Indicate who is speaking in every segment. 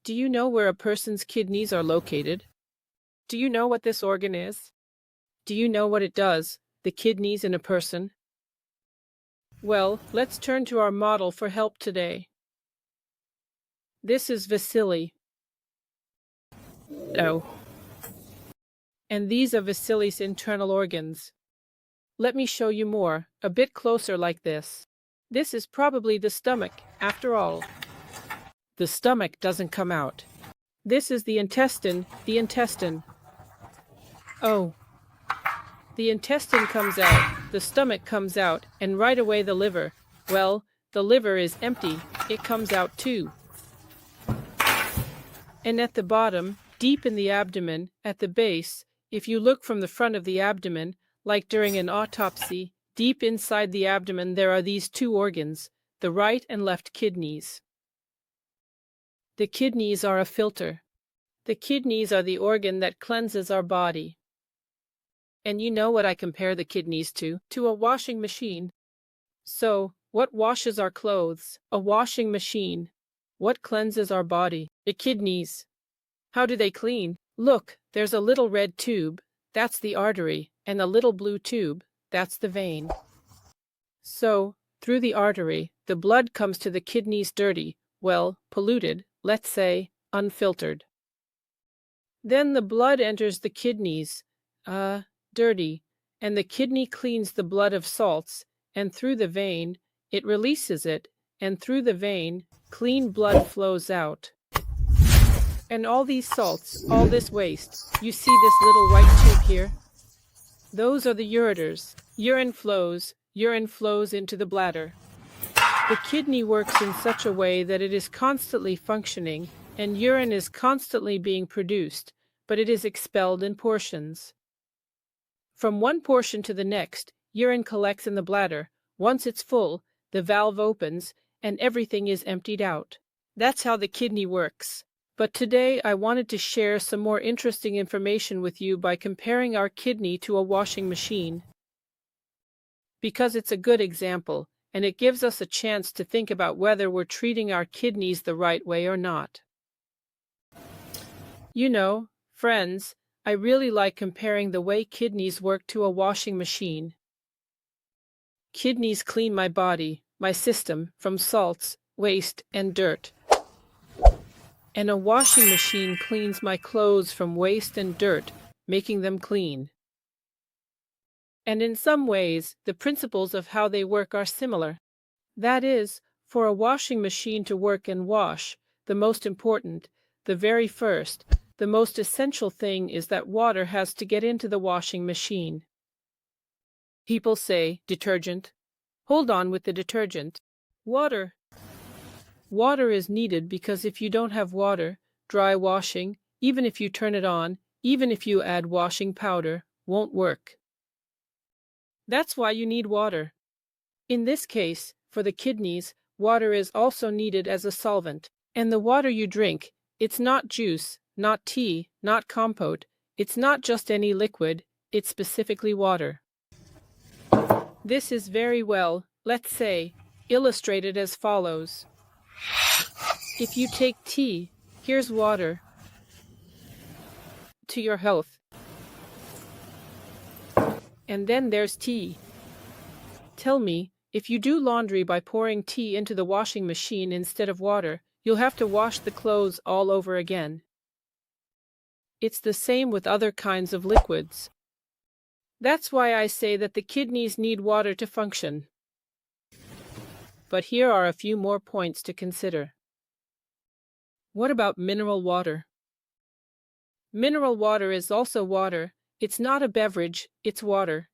Speaker 1: Do you know where a person's kidneys are located? Do you know what this organ is? Do you know what it does, the kidneys in a person? Well, let's turn to our model for help today. This is Vasily. Oh. And these are Vasily's internal organs. Let me show you more, a bit closer like this. This is probably the stomach, after all. The stomach doesn't come out. This is the intestine, the intestine. Oh. The intestine comes out, the stomach comes out, and right away the liver. Well, the liver is empty, it comes out too. And at the bottom, deep in the abdomen, at the base, if you look from the front of the abdomen, like during an autopsy, deep inside the abdomen there are these two organs, the right and left kidneys. The kidneys are a filter. The kidneys are the organ that cleanses our body. And you know what I compare the kidneys to? To a washing machine. So, what washes our clothes? A washing machine. What cleanses our body? The kidneys. How do they clean? Look, there's a little red tube, that's the artery, and a little blue tube, that's the vein. So, through the artery, the blood comes to the kidneys dirty, well, polluted, let's say, unfiltered. Then the blood enters the kidneys, dirty, and the kidney cleans the blood of salts, and through the vein, it releases it, and through the vein, clean blood flows out. And all these salts, all this waste, you see this little white tube here? Those are the ureters. Urine flows into the bladder. The kidney works in such a way that it is constantly functioning, and urine is constantly being produced, but it is expelled in portions. From one portion to the next, urine collects in the bladder. Once it's full, the valve opens, and everything is emptied out. That's how the kidney works. But today I wanted to share some more interesting information with you by comparing our kidney to a washing machine. Because it's a good example, and it gives us a chance to think about whether we're treating our kidneys the right way or not. You know, friends, I really like comparing the way kidneys work to a washing machine. Kidneys clean my body, my system, from salts, waste, and dirt. And a washing machine cleans my clothes from waste and dirt, making them clean. And in some ways, the principles of how they work are similar. That is, for a washing machine to work and wash, the most important, the very first, the most essential thing is that water has to get into the washing machine. People say, detergent. Hold on with the detergent. Water. Water is needed because if you don't have water, dry washing, even if you turn it on, even if you add washing powder, won't work. That's why you need water. In this case, for the kidneys, water is also needed as a solvent. And the water you drink, it's not juice, not tea, not compote. It's not just any liquid, it's specifically water. This is very well, let's say, illustrated as follows. If you take tea, here's water to your health. And then there's tea. Tell me, if you do laundry by pouring tea into the washing machine instead of water, you'll have to wash the clothes all over again. It's the same with other kinds of liquids. That's why I say that the kidneys need water to function. But here are a few more points to consider. What about mineral water? Mineral water is also water. It's not a beverage, it's water.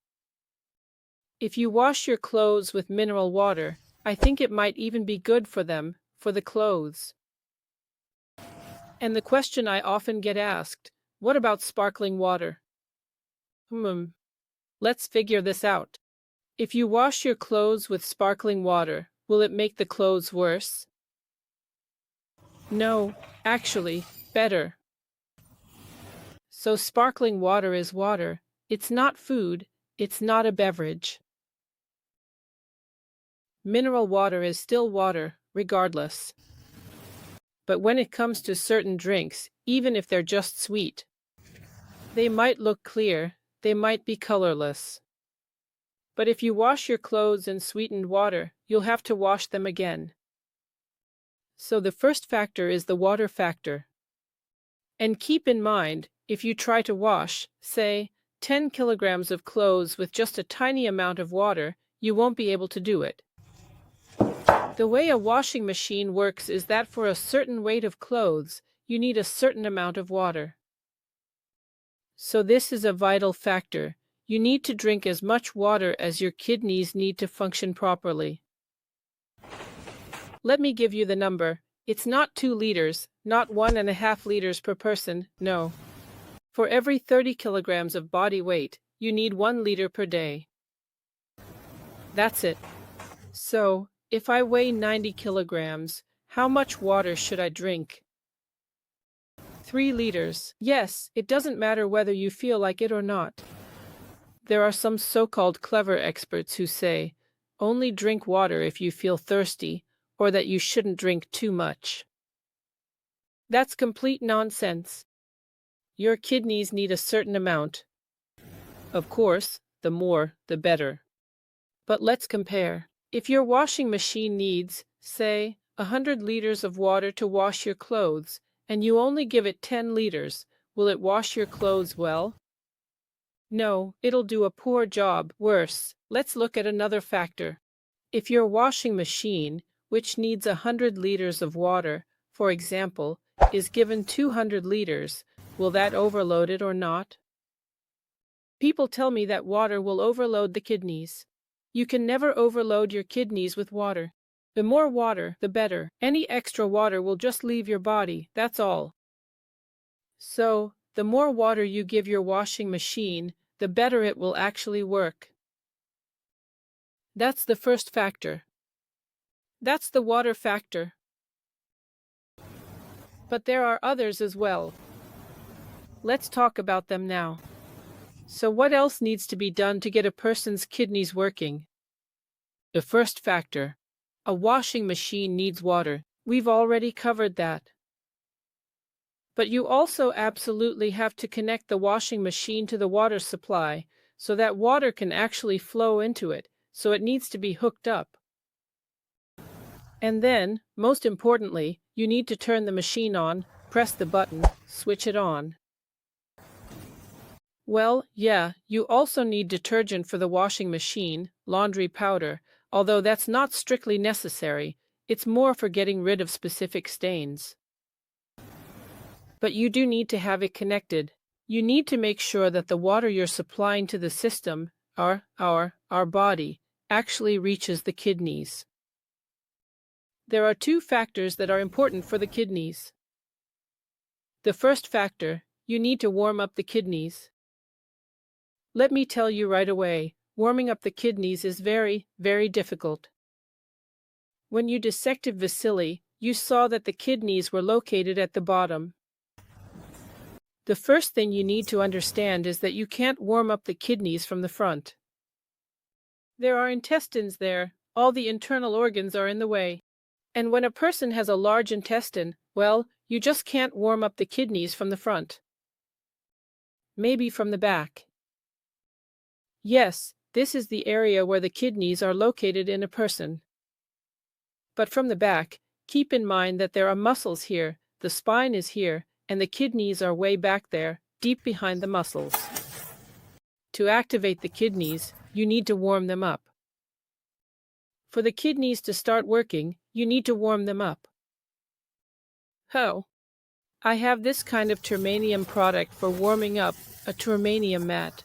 Speaker 1: If you wash your clothes with mineral water, I think it might even be good for them, for the clothes. And the question I often get asked, what about sparkling water? Let's figure this out. If you wash your clothes with sparkling water, will it make the clothes worse? No, actually, better. So sparkling water is water. It's not food. It's not a beverage. Mineral water is still water, regardless. but when it comes to certain drinks, even if they're just sweet, they might look clear, they might be colorless. But if you wash your clothes in sweetened water, you'll have to wash them again. So the first factor is the water factor. And keep in mind, if you try to wash, say, 10 kilograms of clothes with just a tiny amount of water, you won't be able to do it. The way a washing machine works is that for a certain weight of clothes, you need a certain amount of water. So this is a vital factor. You need to drink as much water as your kidneys need to function properly. Let me give you the number. It's not 2 liters, not 1.5 liters per person, no. For every 30 kilograms of body weight, you need 1 liter per day. That's it. So, if I weigh 90 kilograms, how much water should I drink? 3 liters. Yes, it doesn't matter whether you feel like it or not. There are some so-called clever experts who say, only drink water if you feel thirsty, or that you shouldn't drink too much. That's complete nonsense. Your kidneys need a certain amount. Of course, the more, the better. But let's compare. If your washing machine needs, say, 100 liters of water to wash your clothes, and you only give it 10 liters, will it wash your clothes well? No, it'll do a poor job. Worse, let's look at another factor. If your washing machine, which needs 100 liters of water, for example, is given 200 liters, will that overload it or not? People tell me that water will overload the kidneys. You can never overload your kidneys with water. The more water, the better. Any extra water will just leave your body, that's all. So, the more water you give your washing machine, the better it will actually work. That's the first factor. That's the water factor. But there are others as well. Let's talk about them now. So what else needs to be done to get a person's kidneys working? The first factor. A washing machine needs water. We've already covered that. But you also absolutely have to connect the washing machine to the water supply so that water can actually flow into it, so it needs to be hooked up. And then, most importantly, you need to turn the machine on, press the button, switch it on. Well, yeah, you also need detergent for the washing machine, laundry powder, although that's not strictly necessary, it's more for getting rid of specific stains. But you do need to have it connected. You need to make sure that the water you're supplying to the system, our body, actually reaches the kidneys. There are 2 factors that are important for the kidneys. The first factor, you need to warm up the kidneys. Let me tell you right away, warming up the kidneys is very, very difficult. When you dissected Vasily, you saw that the kidneys were located at the bottom. The first thing you need to understand is that you can't warm up the kidneys from the front. There are intestines there, all the internal organs are in the way. And when a person has a large intestine, well, you just can't warm up the kidneys from the front. Maybe from the back. Yes, this is the area where the kidneys are located in a person. But from the back, keep in mind that there are muscles here, the spine is here, and the kidneys are way back there, deep behind the muscles. To activate the kidneys, you need to warm them up. For the kidneys to start working, you need to warm them up. How? I have this kind of termanium product for warming up, a termanium mat.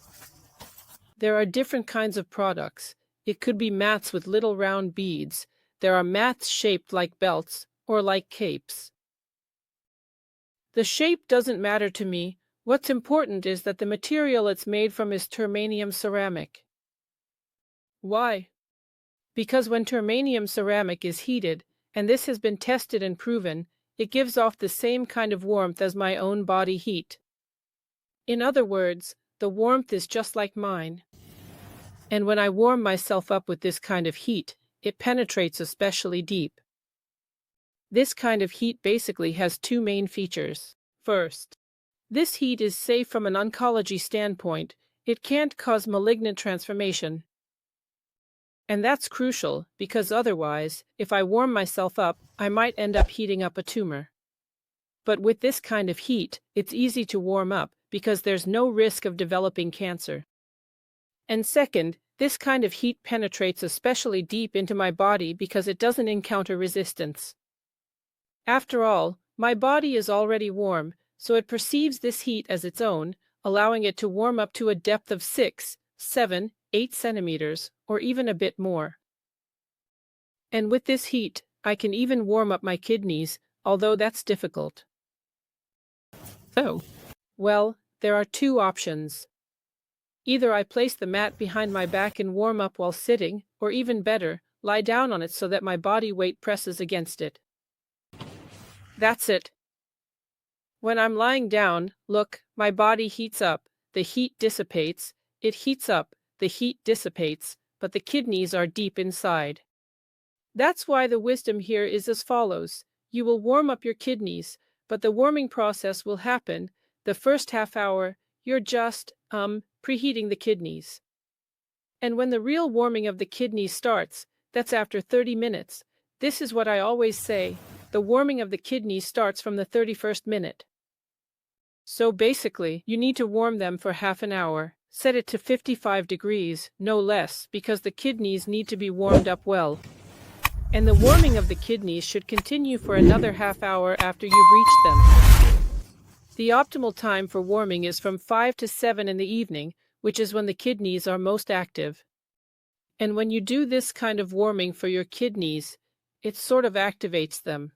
Speaker 1: There are different kinds of products. It could be mats with little round beads. There are mats shaped like belts or like capes. The shape doesn't matter to me. What's important is that the material it's made from is termanium ceramic. Why? Because when termanium ceramic is heated, and this has been tested and proven, it gives off the same kind of warmth as my own body heat. In other words, the warmth is just like mine. And when I warm myself up with this kind of heat, it penetrates especially deep. This kind of heat basically has two main features. First, this heat is safe from an oncology standpoint. It can't cause malignant transformation. And that's crucial, because otherwise, if I warm myself up, I might end up heating up a tumor. But with this kind of heat, it's easy to warm up, because there's no risk of developing cancer. And second, this kind of heat penetrates especially deep into my body because it doesn't encounter resistance. After all, my body is already warm, so it perceives this heat as its own, allowing it to warm up to a depth of 6, 7, 8 centimeters, or even a bit more. And with this heat, I can even warm up my kidneys, although that's difficult. So, well, there are two options. Either I place the mat behind my back and warm up while sitting, or even better, lie down on it so that my body weight presses against it. That's it. When I'm lying down, look, my body heats up, the heat dissipates, it heats up, the heat dissipates, but the kidneys are deep inside. That's why the wisdom here is as follows. You will warm up your kidneys, but the warming process will happen. The first half hour, you're just, preheating the kidneys. And when the real warming of the kidneys starts, that's after 30 minutes. This is what I always say, the warming of the kidneys starts from the 31st minute. So basically, you need to warm them for half an hour. Set it to 55 degrees, no less, because the kidneys need to be warmed up well. And the warming of the kidneys should continue for another half hour after you've reached them. The optimal time for warming is from 5 to 7 in the evening, which is when the kidneys are most active. And when you do this kind of warming for your kidneys, it sort of activates them.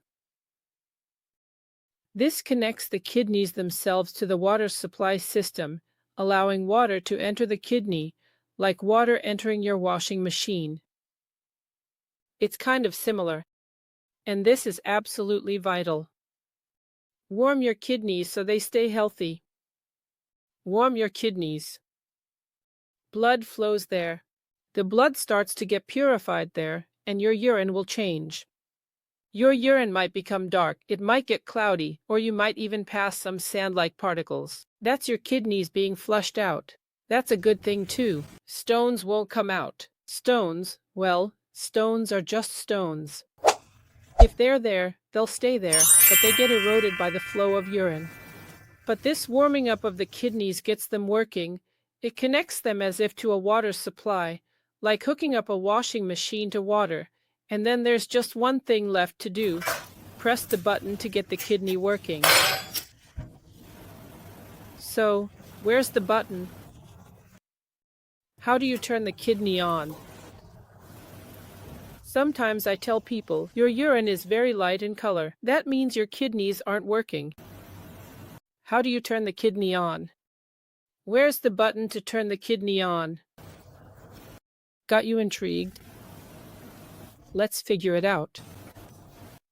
Speaker 1: This connects the kidneys themselves to the water supply system, allowing water to enter the kidney, like water entering your washing machine. It's kind of similar, and this is absolutely vital. Warm your kidneys so they stay healthy. Warm your kidneys. Blood flows there. The blood starts to get purified there, and your urine will change. Your urine might become dark, it might get cloudy, or you might even pass some sand-like particles. That's your kidneys being flushed out. That's a good thing too. Stones won't come out. Stones, well, stones are just stones. If they're there, they'll stay there, but they get eroded by the flow of urine. But this warming up of the kidneys gets them working. It connects them as if to a water supply, like hooking up a washing machine to water. And then there's just one thing left to do. Press the button to get the kidney working. So, where's the button? How do you turn the kidney on? Sometimes I tell people, your urine is very light in color. That means your kidneys aren't working. How do you turn the kidney on? Where's the button to turn the kidney on? Got you intrigued? Let's figure it out.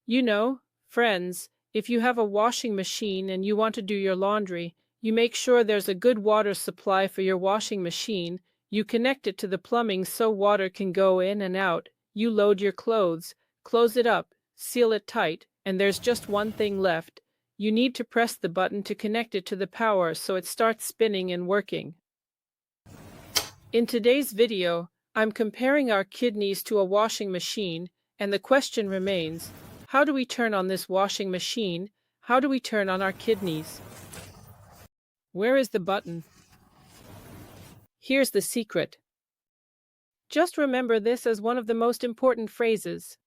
Speaker 1: You know, friends, if you have a washing machine and you want to do your laundry, you make sure there's a good water supply for your washing machine, you connect it to the plumbing so water can go in and out, you load your clothes, close it up, seal it tight, and there's just one thing left. You need to press the button to connect it to the power so it starts spinning and working. In today's video, I'm comparing our kidneys to a washing machine, and the question remains, how do we turn on this washing machine? How do we turn on our kidneys? Where is the button? Here's the secret. Just remember this as one of the most important phrases.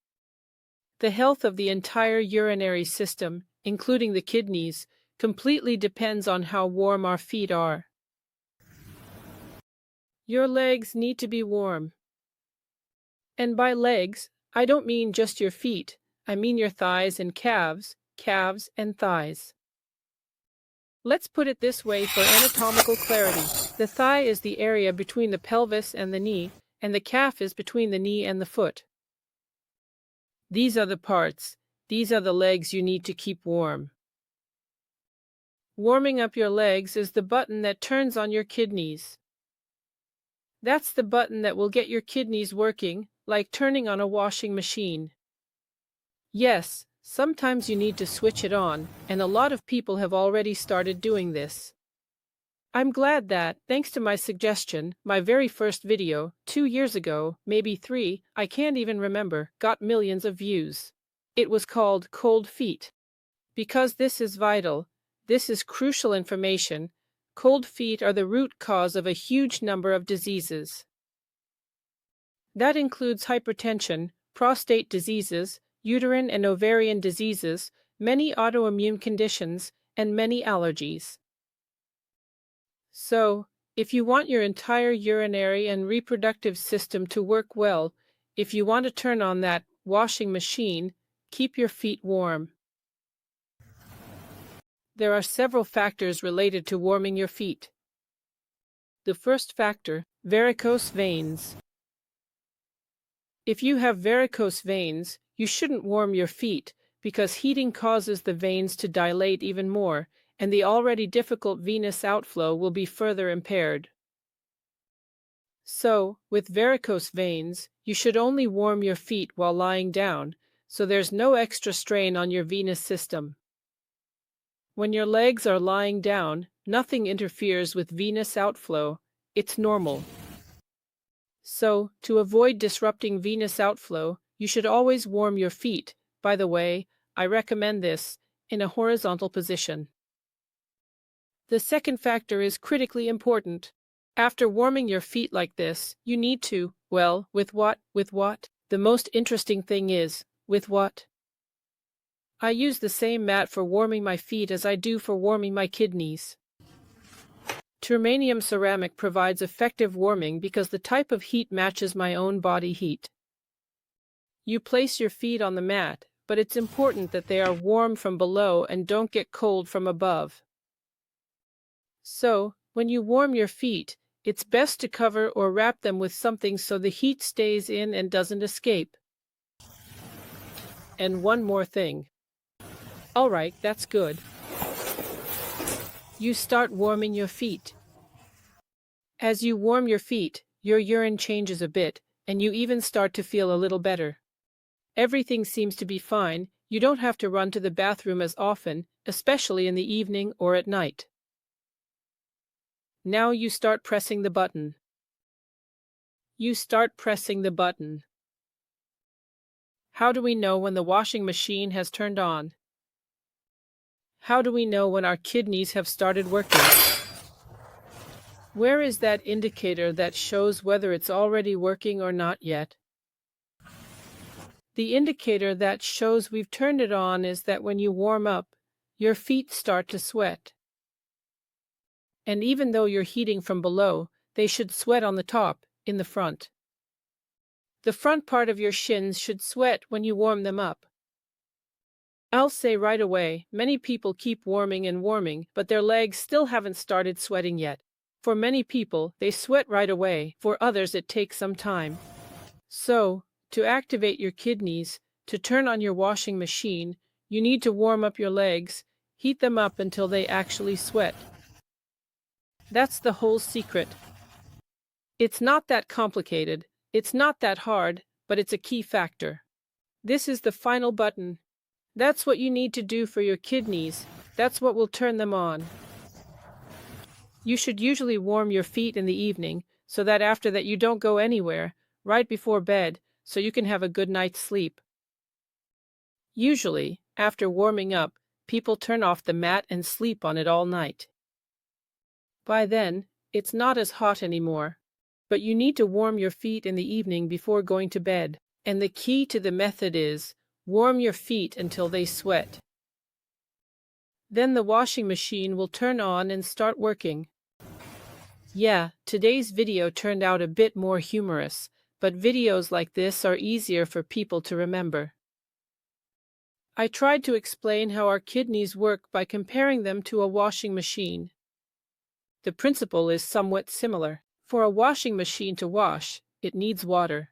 Speaker 1: The health of the entire urinary system, including the kidneys, completely depends on how warm our feet are. Your legs need to be warm. And by legs, I don't mean just your feet. I mean your thighs and calves, calves and thighs. Let's put it this way for anatomical clarity. The thigh is the area between the pelvis and the knee, and the calf is between the knee and the foot. These are the parts. These are the legs you need to keep warm. Warming up your legs is the button that turns on your kidneys. That's the button that will get your kidneys working, like turning on a washing machine. Yes, Sometimes you need to switch it on, and a lot of people have already started doing this. I'm glad that, thanks to my suggestion, my very first video, 2 years ago, maybe 3, I can't even remember, got millions of views. It was called Cold Feet. Because this is vital, this is crucial information, cold feet are the root cause of a huge number of diseases. That includes hypertension, prostate diseases, uterine and ovarian diseases, many autoimmune conditions, and many allergies. So, if you want your entire urinary and reproductive system to work well, if you want to turn on that washing machine, keep your feet warm. There are several factors related to warming your feet. The first factor, varicose veins. If you have varicose veins, you shouldn't warm your feet because heating causes the veins to dilate even more, and the already difficult venous outflow will be further impaired. So, with varicose veins, you should only warm your feet while lying down, so there's no extra strain on your venous system. When your legs are lying down, nothing interferes with venous outflow. It's normal. So, to avoid disrupting venous outflow, you should always warm your feet. By the way, I recommend this in a horizontal position. The second factor is critically important. After warming your feet like this, you need to, well, with what? The most interesting thing is, with what? I use the same mat for warming my feet as I do for warming my kidneys. Germanium ceramic provides effective warming because the type of heat matches my own body heat. You place your feet on the mat, but it's important that they are warm from below and don't get cold from above. So, when you warm your feet, it's best to cover or wrap them with something so the heat stays in and doesn't escape. And one more thing. Alright, that's good. You start warming your feet. As you warm your feet, your urine changes a bit, and you even start to feel a little better. Everything seems to be fine, you don't have to run to the bathroom as often, especially in the evening or at night. Now you start pressing the button. You start pressing the button. How do we know when the washing machine has turned on? How do we know when our kidneys have started working? Where is that indicator that shows whether it's already working or not yet? The indicator that shows we've turned it on is that when you warm up, your feet start to sweat. And even though you're heating from below, they should sweat on the top, in the front. The front part of your shins should sweat when you warm them up. I'll say right away, many people keep warming and warming, but their legs still haven't started sweating yet. For many people, they sweat right away, for others it takes some time. So, to activate your kidneys, to turn on your washing machine, you need to warm up your legs, heat them up until they actually sweat. That's the whole secret. It's not that complicated, it's not that hard, but it's a key factor. This is the final button. That's what you need to do for your kidneys. That's what will turn them on. You should usually warm your feet in the evening, so that after that you don't go anywhere, right before bed, so you can have a good night's sleep. Usually, after warming up, people turn off the mat and sleep on it all night. By then, it's not as hot anymore. But you need to warm your feet in the evening before going to bed, and the key to the method is, warm your feet until they sweat. Then the washing machine will turn on and start working. Yeah, today's video turned out a bit more humorous, but videos like this are easier for people to remember. I tried to explain how our kidneys work by comparing them to a washing machine. The principle is somewhat similar. For a washing machine to wash, it needs water.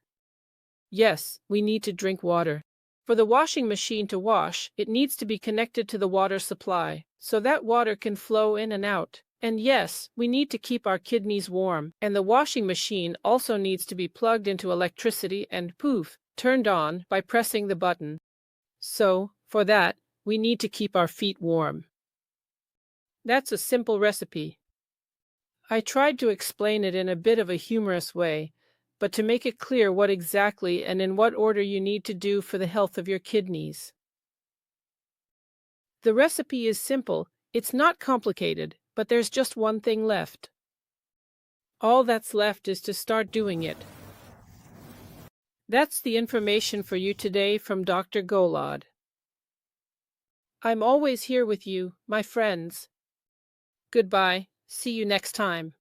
Speaker 1: Yes, we need to drink water. For the washing machine to wash, it needs to be connected to the water supply, so that water can flow in and out. And yes, we need to keep our kidneys warm, and the washing machine also needs to be plugged into electricity and poof, turned on by pressing the button. So, For that, we need to keep our feet warm. That's a simple recipe. I tried to explain it in a bit of a humorous way, but to make it clear what exactly and in what order you need to do for the health of your kidneys. The recipe is simple, it's not complicated, but there's just one thing left. All that's left is to start doing it. That's the information for you today from Dr. Golod. I'm always here with you, my friends. Goodbye. See you next time.